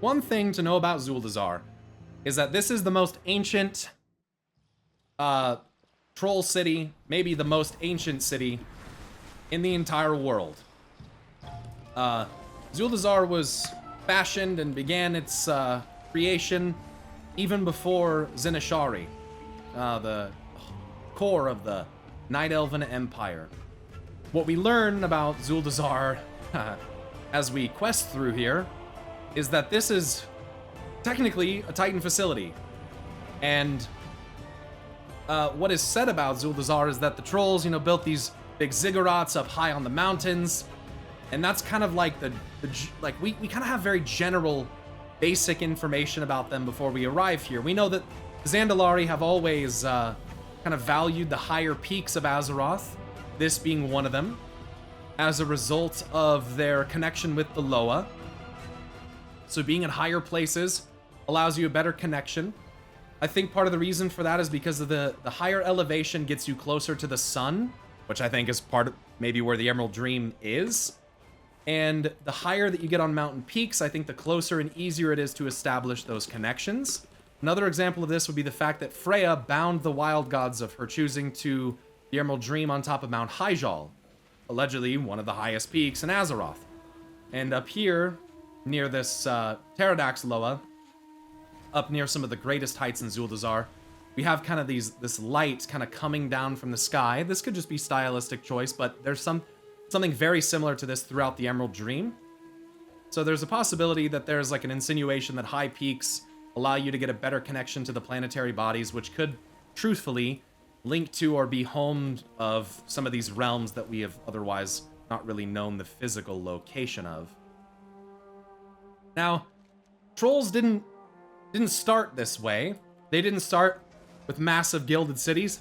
one thing to know about Atal'dazar is that this is the most ancient troll city, maybe the most ancient city in the entire world. Atal'dazar was fashioned and began its creation even before Zinashari, the core of the Night Elven Empire. What we learn about Atal'dazar as we quest through here is that this is technically a Titan facility. And what is said about Atal'dazar is that the trolls, built these big ziggurats up high on the mountains. And that's kind of like we kind of have very general, basic information about them before we arrive here. We know that the Zandalari have always kind of valued the higher peaks of Azeroth, this being one of them, as a result of their connection with the Loa. So being in higher places allows you a better connection. I think part of the reason for that is because of the higher elevation gets you closer to the sun, which I think is part of maybe where the Emerald Dream is. And the higher that you get on mountain peaks, I think the closer and easier it is to establish those connections. Another example of this would be the fact that Freya bound the wild gods of her choosing to the Emerald Dream on top of Mount Hyjal, allegedly one of the highest peaks in Azeroth. And up here, near this Pterodax Loa, up near some of the greatest heights in Atal'dazar, we have kind of this light kind of coming down from the sky. This could just be stylistic choice, but there's something very similar to this throughout the Emerald Dream. So there's a possibility that there's like an insinuation that high peaks allow you to get a better connection to the planetary bodies, which could truthfully link to or be home of some of these realms that we have otherwise not really known the physical location of. Now, trolls didn't start this way. They didn't start with massive gilded cities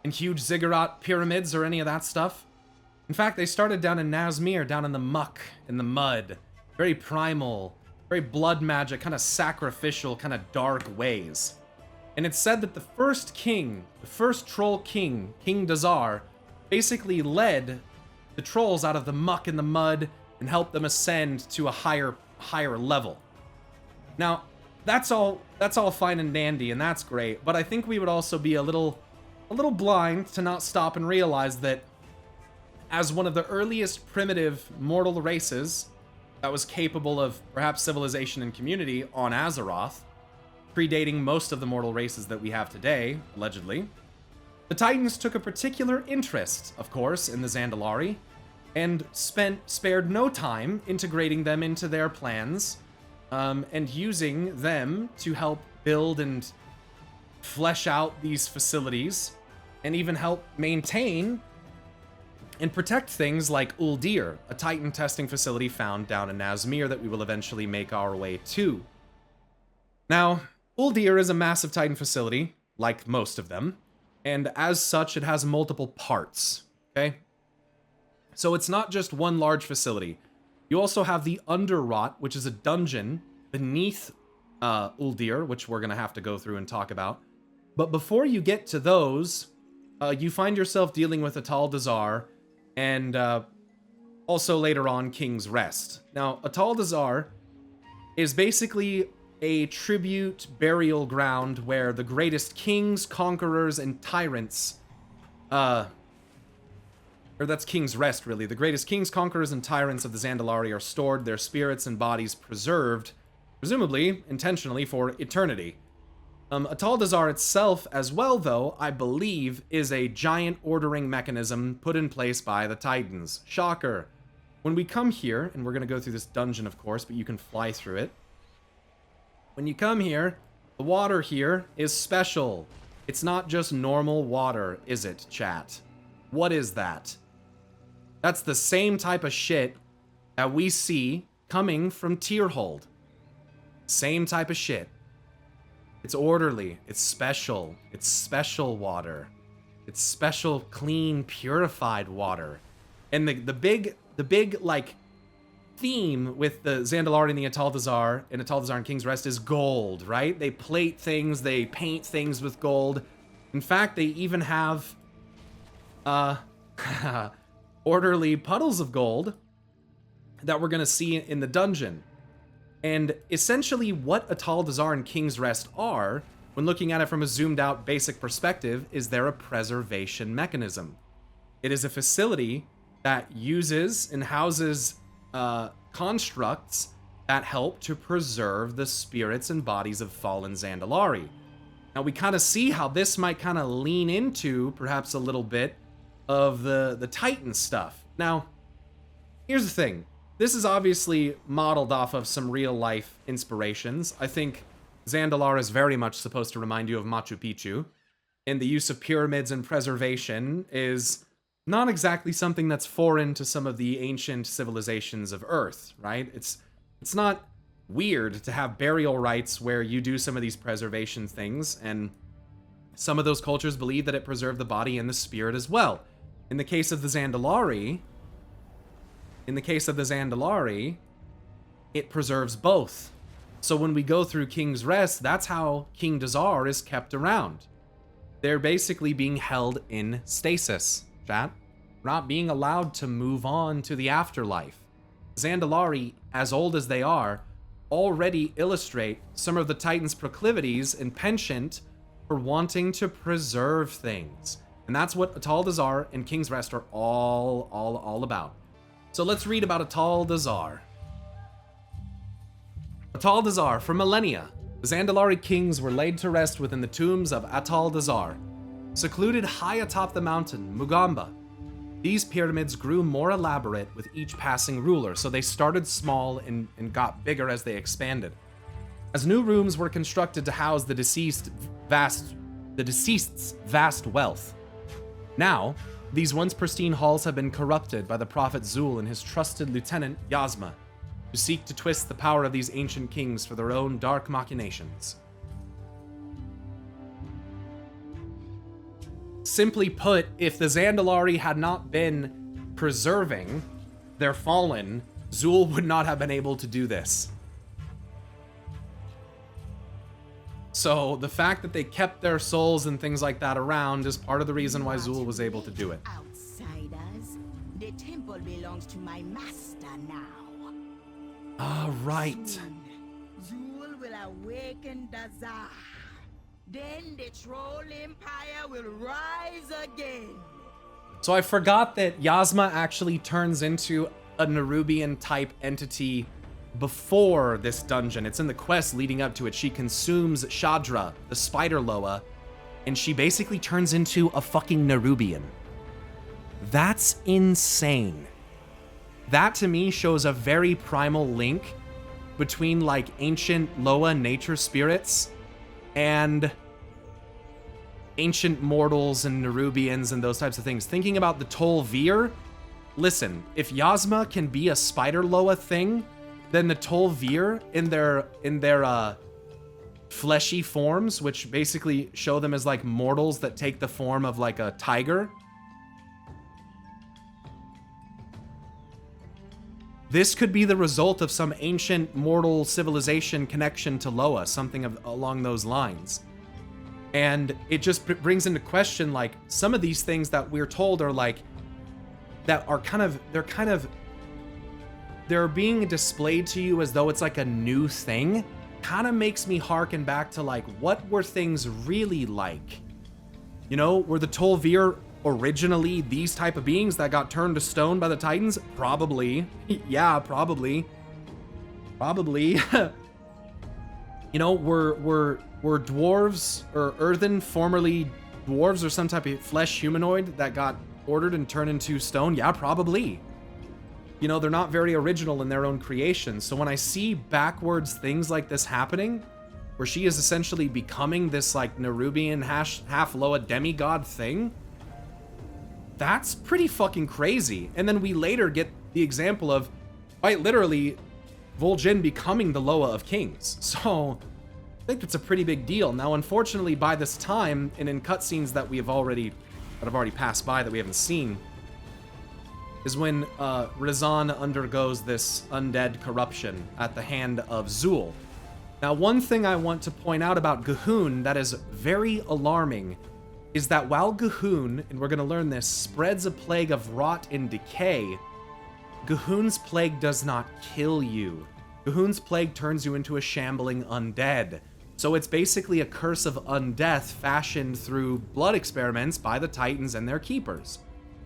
and huge ziggurat pyramids or any of that stuff. In fact, they started down in Nazmir, down in the muck, in the mud. Very primal, very blood magic, kind of sacrificial, kind of dark ways. And it's said that the first king, the first troll king, King Dazar, basically led the trolls out of the muck and the mud and helped them ascend to a higher level. Now, that's all fine and dandy, and that's great, but I think we would also be a little blind to not stop and realize that as one of the earliest primitive mortal races that was capable of perhaps civilization and community on Azeroth, predating most of the mortal races that we have today, allegedly, the Titans took a particular interest, of course, in the Zandalari, and spared no time integrating them into their plans, and using them to help build and flesh out these facilities, and even help maintain and protect things like Uldir, a Titan testing facility found down in Nazmir that we will eventually make our way to. Now, Uldir is a massive Titan facility, like most of them, and as such, it has multiple parts, okay? So it's not just one large facility. You also have the Underrot, which is a dungeon beneath Uldir, which we're going to have to go through and talk about. But before you get to those, you find yourself dealing with Atal'dazar, and also later on King's Rest. Now, Atal'dazar is basically a tribute burial ground where the greatest kings, conquerors, and tyrants, or that's King's Rest, really. The greatest kings, conquerors, and tyrants of the Zandalari are stored, their spirits and bodies preserved, presumably intentionally for eternity. Atal'dazar itself as well, though, I believe, is a giant ordering mechanism put in place by the Titans. Shocker. When we come here, and we're going to go through this dungeon, of course, but you can fly through it. When you come here, the water here is special. It's not just normal water, is it, chat? What is that? That's the same type of shit that we see coming from Tierhold. Same type of shit. It's orderly, it's special water. It's special, clean, purified water. And the big like theme with the Zandalari and the Atal'dazar and King's Rest is gold, right? They plate things, they paint things with gold. In fact, they even have orderly puddles of gold that we're gonna see in the dungeon. And essentially what Atal'dazar and King's Rest are, when looking at it from a zoomed out basic perspective, is they're a preservation mechanism. It is a facility that uses and houses constructs that help to preserve the spirits and bodies of fallen Zandalari. Now we kind of see how this might kind of lean into perhaps a little bit of the Titan stuff. Now, here's the thing. This is obviously modeled off of some real life inspirations. I think Zandalar is very much supposed to remind you of Machu Picchu, and the use of pyramids and preservation is not exactly something that's foreign to some of the ancient civilizations of Earth, right? It's not weird to have burial rites where you do some of these preservation things, and some of those cultures believe that it preserved the body and the spirit as well. In the case of the Zandalari, it preserves both. So when we go through King's Rest, that's how King Dazar is kept around. They're basically being held in stasis, chat. Not being allowed to move on to the afterlife. Zandalari, as old as they are, already illustrate some of the Titans' proclivities and penchant for wanting to preserve things. And that's what Atal'dazar and King's Rest are all about. So let's read about Atal'dazar. Atal'dazar, for millennia, the Zandalari kings were laid to rest within the tombs of Atal'dazar, secluded high atop the mountain, Mugamba. These pyramids grew more elaborate with each passing ruler, so they started small and got bigger as they expanded. As new rooms were constructed to house the deceased's vast wealth. Now, these once pristine halls have been corrupted by the Prophet Zul and his trusted lieutenant, Yasma, who seek to twist the power of these ancient kings for their own dark machinations. Simply put, if the Zandalari had not been preserving their fallen, Zul would not have been able to do this. So the fact that they kept their souls and things like that around is part of the reason why Zul was able to do it. Outsiders, the temple belongs to my master now. Ah, right. Soon, Zul will awaken Dazar. Then the Troll Empire will rise again. So I forgot that Yasma actually turns into a Nerubian type entity before this dungeon. It's in the quest leading up to it. She consumes Shadra, the spider Loa, and she basically turns into a fucking Nerubian. That's insane. That to me shows a very primal link between like ancient Loa nature spirits and ancient mortals and Nerubians and those types of things. Thinking about the Tol'vir, listen, if Yasma can be a spider Loa thing, then the Tol'vir in their fleshy forms, which basically show them as like mortals that take the form of like a tiger. This could be the result of some ancient mortal civilization connection to Loa, something along those lines. And it just brings into question like some of these things that we're told are like, that are they're being displayed to you as though it's like a new thing. Kind of makes me harken back to like, what were things really like? You know, were the Tol'vir originally these type of beings that got turned to stone by the Titans? Probably. Yeah, probably. Probably. You know, were dwarves or earthen formerly dwarves or some type of flesh humanoid that got ordered and turned into stone? Yeah, probably. You know, they're not very original in their own creations. So when I see backwards things like this happening, where she is essentially becoming this like Nerubian half Loa demigod thing, that's pretty fucking crazy. And then we later get the example of quite literally Vol'jin becoming the Loa of Kings. So I think it's a pretty big deal. Now, unfortunately, by this time, and in cutscenes that have already passed by that we haven't seen, is when Rizan undergoes this undead corruption at the hand of Zul. Now, one thing I want to point out about G'huun that is very alarming is that while G'huun, and we're going to learn this, spreads a plague of rot and decay, G'huun's plague does not kill you. Gahun's plague turns you into a shambling undead. So it's basically a curse of undeath fashioned through blood experiments by the Titans and their keepers.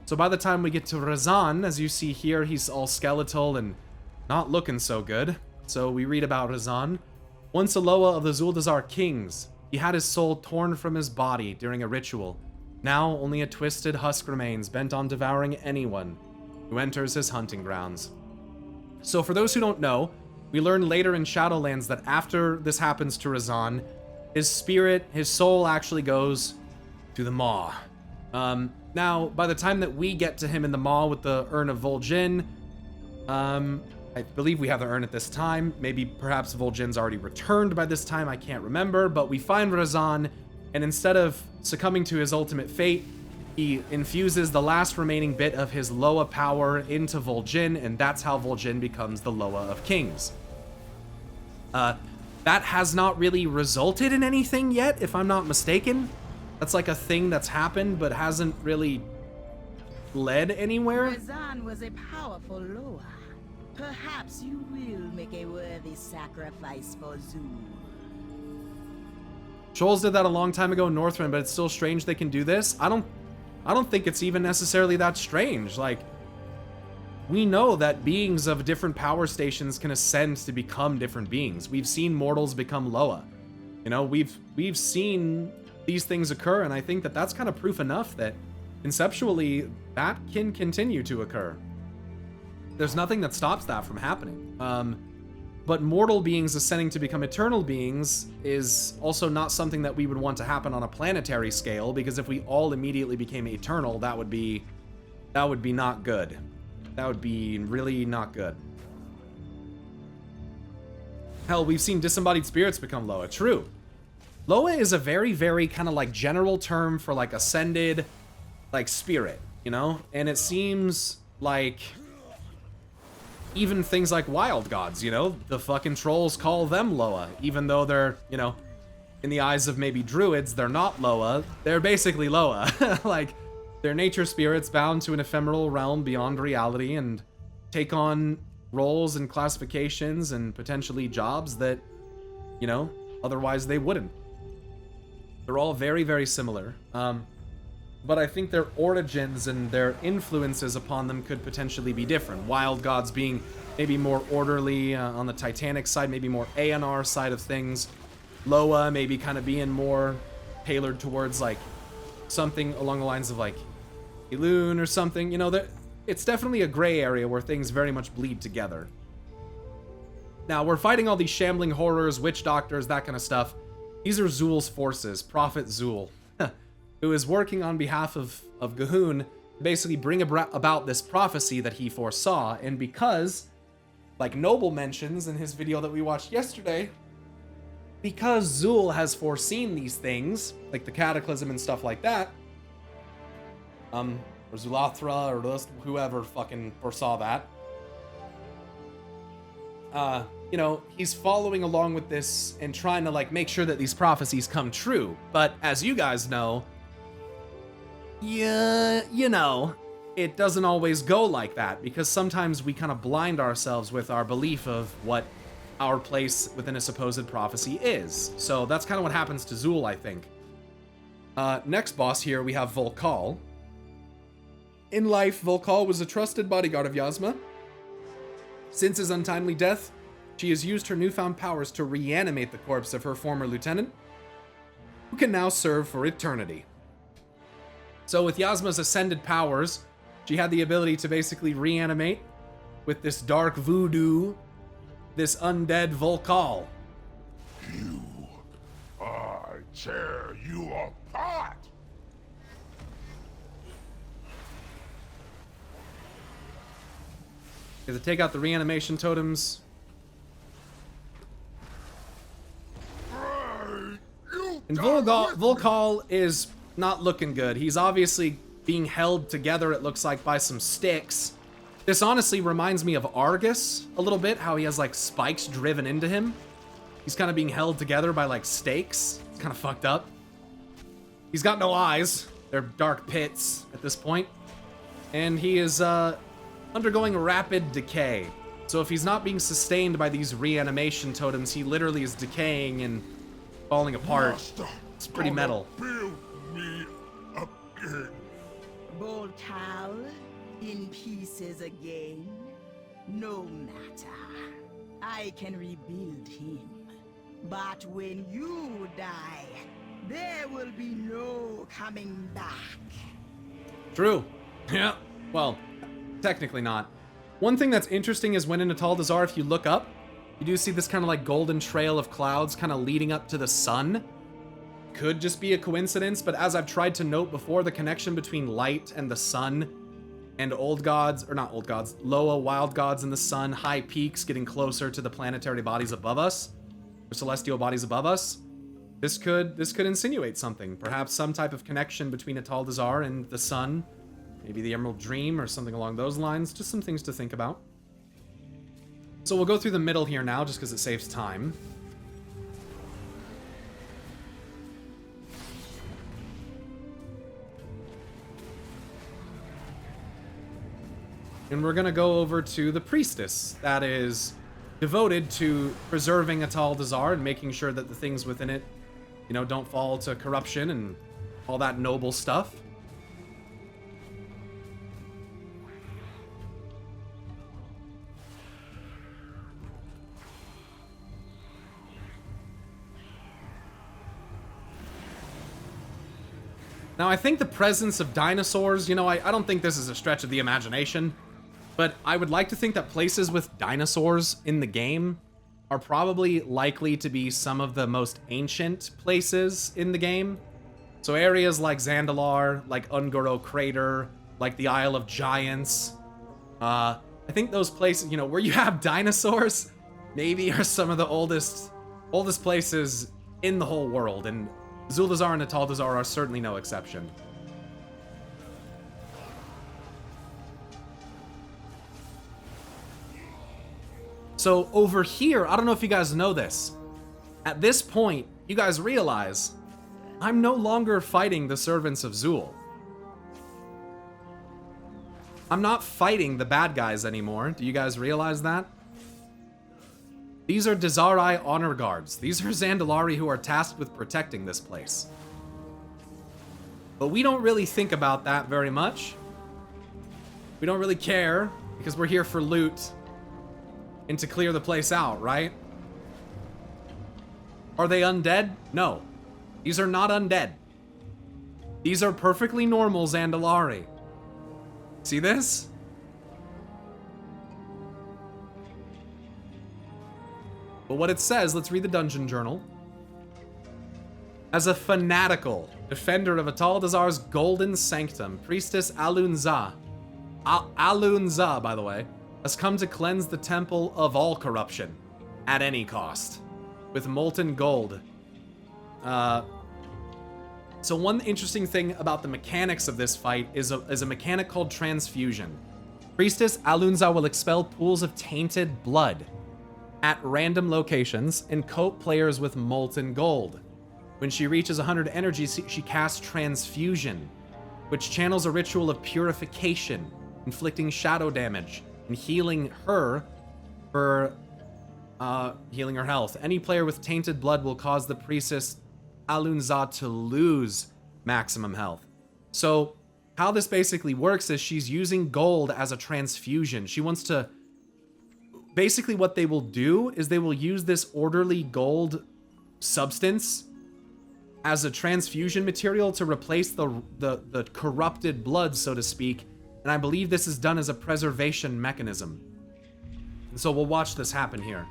So by the time we get to Razan, as you see here, he's all skeletal and not looking so good. So we read about Razan. Once a Loa of the Atal'dazar kings, he had his soul torn from his body during a ritual. Now only a twisted husk remains, bent on devouring anyone who enters his hunting grounds. So for those who don't know, we learn later in Shadowlands that after this happens to Razan, his spirit, his soul actually goes to the Maw. Now, by the time that we get to him in the Maw with the Urn of Vol'jin, I believe we have the urn at this time. Maybe perhaps Vol'jin's already returned by this time, I can't remember, but we find Razan, and instead of succumbing to his ultimate fate, he infuses the last remaining bit of his Loa power into Vol'jin, and that's how Vol'jin becomes the Loa of Kings. That has not really resulted in anything yet, if I'm not mistaken. That's like a thing that's happened, but hasn't really led anywhere. Razan was a powerful Loa. Perhaps you will make a worthy sacrifice for Zul. Trolls did that a long time ago in Northrend, but it's still strange they can do this. I don't think it's even necessarily that strange. Like, we know that beings of different power stations can ascend to become different beings. We've seen mortals become Loa. You know, we've seen these things occur, and I think that that's kind of proof enough that conceptually that can continue to occur. There's nothing that stops that from happening. But mortal beings ascending to become eternal beings is also not something that we would want to happen on a planetary scale, because if we all immediately became eternal, that would be not good. That would be really not good. Hell, we've seen disembodied spirits become Loa. True. Loa is a very, very kind of like general term for like ascended, like spirit, you know? And it seems like even things like wild gods, you know, the fucking trolls call them Loa, even though they're, you know, in the eyes of maybe druids, they're not Loa. They're basically Loa. Like, they're nature spirits bound to an ephemeral realm beyond reality and take on roles and classifications and potentially jobs that, you know, otherwise they wouldn't. They're all very, very similar. But I think their origins and their influences upon them could potentially be different. Wild gods being maybe more orderly on the Titanic side, maybe more ANR side of things. Loa maybe kind of being more tailored towards like something along the lines of like Elune or something. You know, it's definitely a gray area where things very much bleed together. Now, we're fighting all these shambling horrors, witch doctors, that kind of stuff. These are Zul's forces, Prophet Zul, who is working on behalf of Gahun to basically bring about this prophecy that he foresaw. And because, like Noble mentions in his video that we watched yesterday, because Zul has foreseen these things, like the Cataclysm and stuff like that, or Zulathra, or just whoever fucking foresaw that, you know, he's following along with this and trying to, like, make sure that these prophecies come true. But as you guys know, yeah, you know, it doesn't always go like that, because sometimes we kind of blind ourselves with our belief of what our place within a supposed prophecy is. So that's kind of what happens to Zul, I think. Next boss here, we have Vol'jin. In life, Vol'jin was a trusted bodyguard of Yasma. Since his untimely death, she has used her newfound powers to reanimate the corpse of her former lieutenant, who can now serve for eternity. So with Yasma's ascended powers, she had the ability to basically reanimate with this dark voodoo, this undead Vol'jin. I tear you apart! You have to take out the reanimation totems. And Vol'jin is not looking good. He's obviously being held together, it looks like, by some sticks. This honestly reminds me of Argus a little bit, how he has like spikes driven into him. He's kind of being held together by like stakes. It's kind of fucked up. He's got no eyes. They're dark pits at this point. And he is undergoing rapid decay. So if he's not being sustained by these reanimation totems, he literally is decaying and falling apart. Master, It's pretty gonna metal. Build me again. Boltal in pieces again. No matter. I can rebuild him. But when you die, there will be no coming back. True. Yeah. Well, technically not. One thing that's interesting is when in Atal'dazar, if you look up, you do see this kind of like golden trail of clouds kind of leading up to the sun. Could just be a coincidence, but as I've tried to note before, the connection between light and the sun and old gods, or not old gods, Loa wild gods in the sun, high peaks getting closer to the planetary bodies above us, or celestial bodies above us. This could insinuate something. Perhaps some type of connection between Atal'dazar and the sun. Maybe the Emerald Dream or something along those lines. Just some things to think about. So we'll go through the middle here now, just because it saves time. And we're going to go over to the priestess that is devoted to preserving Atal'dazar and making sure that the things within it, you know, don't fall to corruption and all that noble stuff. Now, I think the presence of dinosaurs, you know, I don't think this is a stretch of the imagination, but I would like to think that places with dinosaurs in the game are probably likely to be some of the most ancient places in the game. So areas like Zandalar, like Ungoro Crater, like the Isle of Giants. I think those places, you know, where you have dinosaurs, maybe are some of the oldest places in the whole world, and Zul'Dazar and Atal'dazar are certainly no exception. So over here, I don't know if you guys know this. At this point, you guys realize I'm no longer fighting the servants of Zul. I'm not fighting the bad guys anymore. Do you guys realize that? These are Dazari honor guards. These are Zandalari who are tasked with protecting this place. But we don't really think about that very much. We don't really care, because we're here for loot and to clear the place out, right? Are they undead? No. These are not undead. These are perfectly normal Zandalari. See this? But what it says, let's read the dungeon journal. As a fanatical defender of Atal'dazar's golden sanctum, Priestess Alunza, Alunza, by the way, has come to cleanse the temple of all corruption at any cost with molten gold. So one interesting thing about the mechanics of this fight is a mechanic called transfusion. Priestess Alunza will expel pools of tainted blood at random locations and coat players with molten gold. When she reaches 100 energy, she casts Transfusion, which channels a ritual of purification, inflicting shadow damage and healing her for healing her health. Any player with tainted blood will cause the priestess Alunza to lose maximum health. So how this basically works is she's using gold as a transfusion. She wants to... Basically what they will do is they will use this orderly gold substance as a transfusion material to replace the corrupted blood, so to speak. And I believe this is done as a preservation mechanism. And so we'll watch this happen here.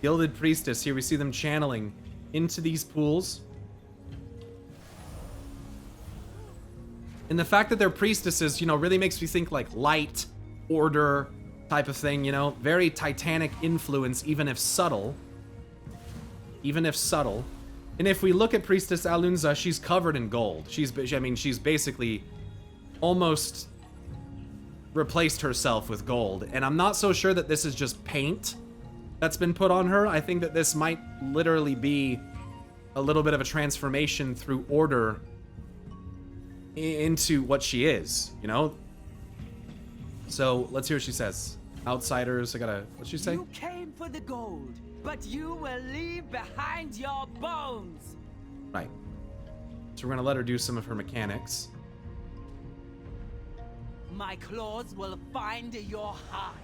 Gilded Priestess, here we see them channeling into these pools. And the fact that they're priestesses, you know, really makes me think like light, order type of thing, you know, very Titanic influence, even if subtle. Even if subtle. And if we look at Priestess Alunza, she's covered in gold. She's basically almost replaced herself with gold. And I'm not so sure that this is just paint that's been put on her. I think that this might literally be a little bit of a transformation through order into what she is, you know? So let's hear what she says. Outsiders, what'd she say? You came for the gold, but you will leave behind your bones. Right. So we're gonna let her do some of her mechanics. My claws will find your heart.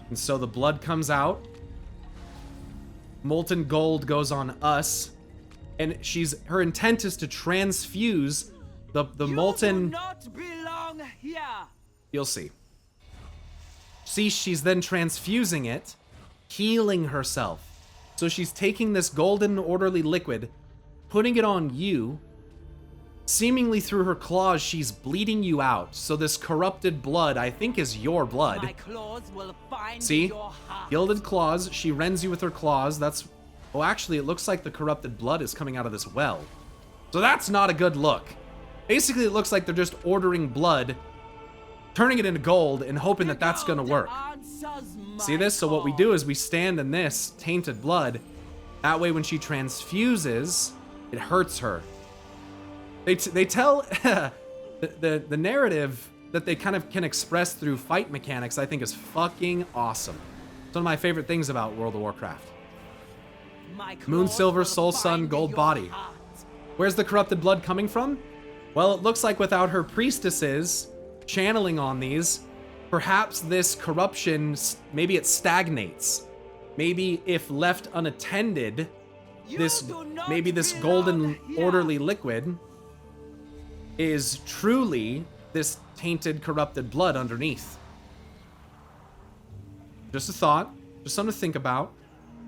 And so the blood comes out. Molten gold goes on us. And her intent is to transfuse the molten... You do not belong here. You'll see. See, she's then transfusing it, healing herself. So she's taking this golden orderly liquid, putting it on you. Seemingly through her claws, she's bleeding you out. So this corrupted blood, I think, is your blood. My claws will find See? your heart. Gilded claws. She rends you with her claws. That's... Oh, actually, it looks like the corrupted blood is coming out of this well. So that's not a good look. Basically, it looks like they're just ordering blood, turning it into gold, and hoping that that's gonna work. See this? So what we do is we stand in this tainted blood. That way, when she transfuses, it hurts her. They tell the narrative that they kind of can express through fight mechanics, I think, is fucking awesome. It's one of my favorite things about World of Warcraft. Moon Silver, Soul Sun, Gold Body. Where's the corrupted blood coming from? Well, it looks like without her priestesses channeling on these, perhaps this corruption, maybe it stagnates. Maybe if left unattended, this golden orderly liquid is truly this tainted, corrupted blood underneath. Just a thought, just something to think about.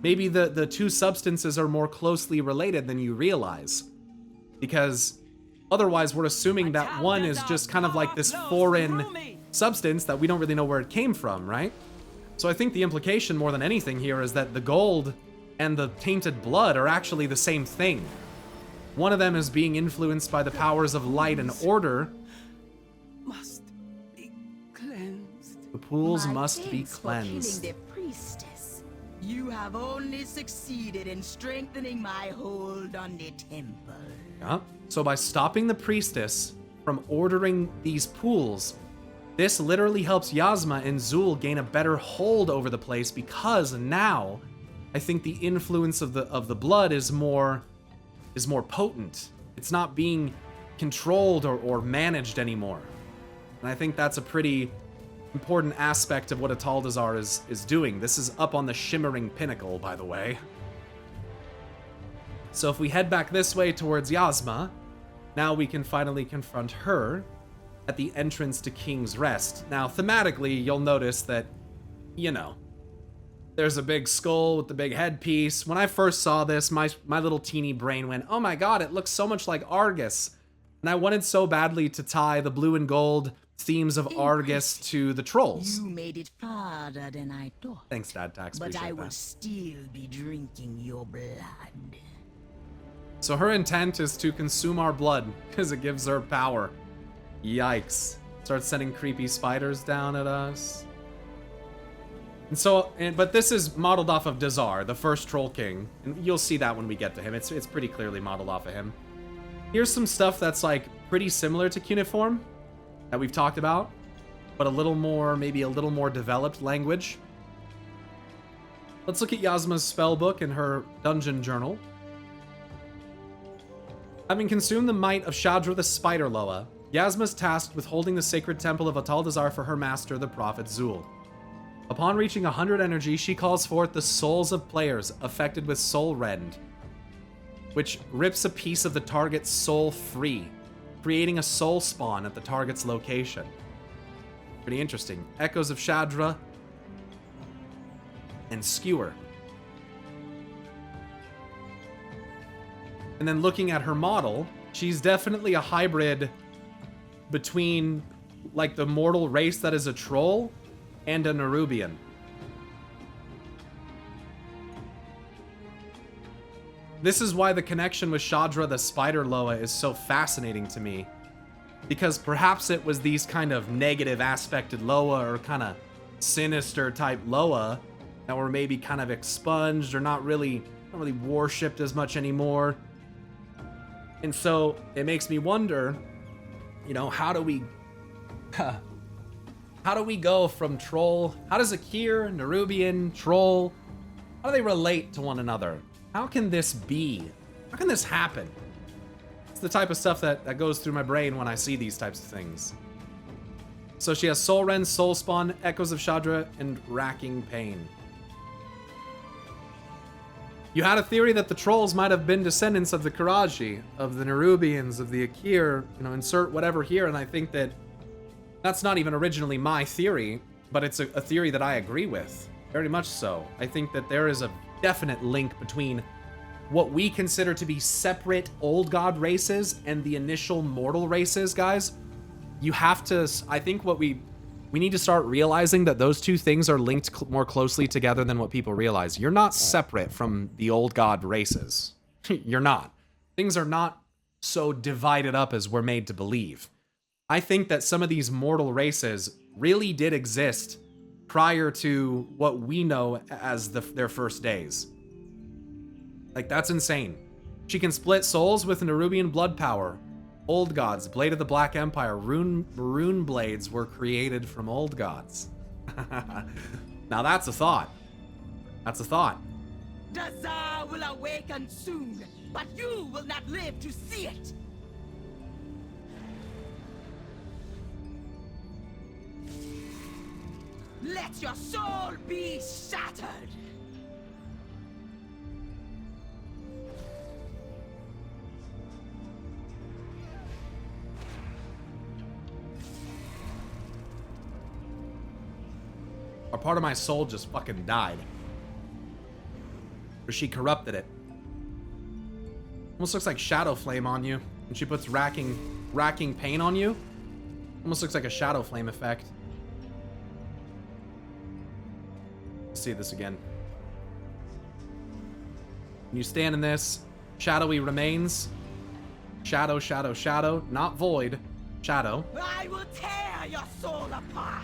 Maybe the two substances are more closely related than you realize. Because otherwise we're assuming that one is just kind of like this foreign substance that we don't really know where it came from, right? So I think the implication more than anything here is that the gold and the tainted blood are actually the same thing. One of them is being influenced by the powers of light and order. Must be cleansed. The pools My must be thanks for killing cleansed. the priestess. You have only succeeded in strengthening my hold on the temple. Yeah. So by stopping the priestess from ordering these pools, this literally helps Yasma and Zul gain a better hold over the place, because now I think the influence of the blood is more potent. It's not being controlled or managed anymore. And I think that's a pretty important aspect of what Atal'dazar is doing. This is up on the shimmering pinnacle, by the way. So if we head back this way towards Yasma, now we can finally confront her at the entrance to King's Rest. Now, thematically, you'll notice that, you know, there's a big skull with the big headpiece. When I first saw this, my little teeny brain went, oh my god, it looks so much like Argus. And I wanted so badly to tie the blue and gold themes of Argus to the trolls. You made it farther than I thought. Thanks, Dad Tax. But Appreciate I will that. still be drinking your blood. So her intent is to consume our blood because it gives her power. Yikes. Starts sending creepy spiders down at us. And so, but this is modeled off of Dazar, the first Troll King. And you'll see that when we get to him. It's pretty clearly modeled off of him. Here's some stuff that's like pretty similar to cuneiform that we've talked about, but a little more, maybe a little more developed language. Let's look at Yasma's spellbook and her dungeon journal. Having consumed the might of Shadra the Spider Loa, Yasma's tasked with holding the sacred temple of Atal'dazar for her master, the prophet Zul. Upon reaching 100 energy, she calls forth the souls of players affected with Soul Rend, which rips a piece of the target's soul free, creating a soul spawn at the target's location. Pretty interesting. Echoes of Shadra and Skewer. And then looking at her model, she's definitely a hybrid between like the mortal race that is a troll and a Nerubian. This is why the connection with Shadra the Spider Loa is so fascinating to me. Because perhaps it was these kind of negative aspected Loa or kind of sinister type Loa that were maybe kind of expunged or not really worshipped as much anymore. And so it makes me wonder, you know, how do we go from troll? How does Akir, Nerubian, troll, how do they relate to one another? How can this be? How can this happen? It's the type of stuff that goes through my brain when I see these types of things. So she has Soul Rend, Soul Spawn, Echoes of Shadra, and Racking Pain. You had a theory that the trolls might have been descendants of the Karaji, of the Nerubians, of the Akir, you know, insert whatever here, and I think that that's not even originally my theory, but it's a theory that I agree with. Very much so. I think that there is a definite link between what we consider to be separate old god races and the initial mortal races, guys. You have to, I think what we need to start realizing that those two things are linked more closely together than what people realize. You're not separate from the old god races. You're not. Things are not so divided up as we're made to believe. I think that some of these mortal races really did exist prior to what we know as their first days. Like, that's insane. She can split souls with Nerubian blood power. Old gods, Blade of the Black Empire, rune blades were created from old gods. Now that's a thought. That's a thought. Dazar will awaken soon, but you will not live to see it. Let your soul be shattered. Or part of my soul just fucking died. Or she corrupted it. Almost looks like Shadow Flame on you. When she puts racking pain on you. Almost looks like a Shadow Flame effect. Let's see this again. When you stand in this, shadowy remains. Shadow, shadow, shadow. Not void. Shadow. I will tear your soul apart.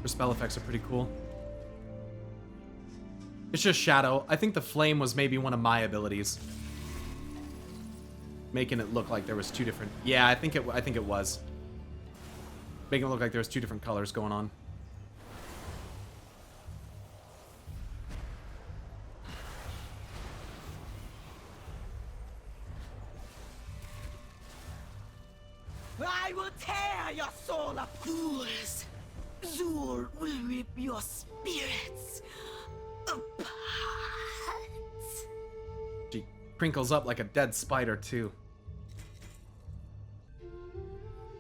Her spell effects are pretty cool. It's just shadow. I think the flame was maybe one of my abilities, making it look like there was two different. Yeah, I think it was making it look like there was two different colors going on. I will tear your soul apart. Fools. Zul will rip your spirits apart. She crinkles up like a dead spider too.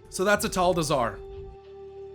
So that's Atal'dazar.